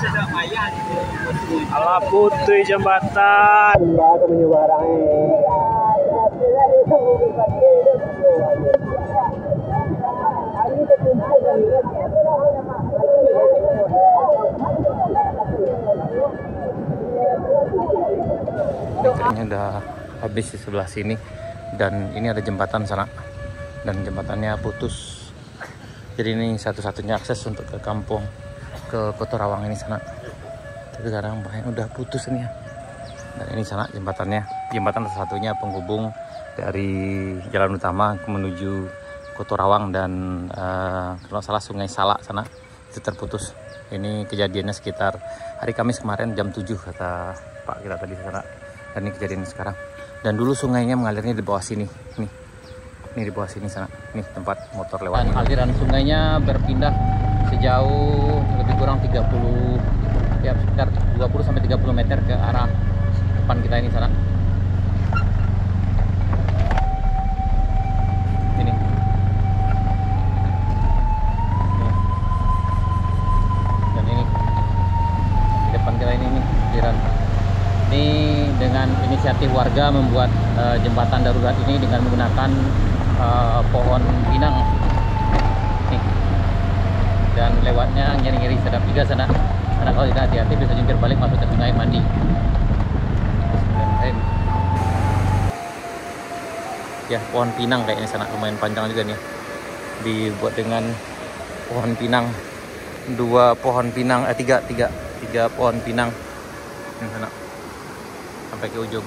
Ala putih jembatan. Baru menyeberangi. Kayaknya udah habis di sebelah sini, dan ini ada jembatan sana, dan jembatannya putus. Jadi ini satu-satunya akses untuk ke kampung, ke Kota Rawang ini sana. Tapi sekarang banyak udah putus ini ya. Dan ini sana jembatannya, jembatan satu-satunya penghubung dari jalan utama menuju Kota Rawang dan kalau salah Sungai Salak sana itu terputus. Ini kejadiannya sekitar hari Kamis kemarin jam 7 kata Pak kita tadi sana. Dan ini kejadian sekarang. Dan dulu sungainya mengalirnya di bawah sini. Nih. Ini di bawah sini sana. Nih tempat motor lewat. Dan aliran sungainya berpindah sejauh lebih kurang 30 ya sekitar 20 sampai 30 meter ke arah depan kita ini sana. Ini. Dan ini di depan kita ini nih aliran. Ini dengan inisiatif warga membuat jembatan darurat ini dengan menggunakan pohon pinang nih. Dan lewatnya ngeri-ngeri sedap juga sana. Karena kalau tidak hati-hati bisa jungkir balik masuk ke sungai mandi. Ya pohon pinang kayaknya sana lumayan panjang juga nih. Dibuat dengan pohon pinang, tiga pohon pinang di sana sampai ke ujung.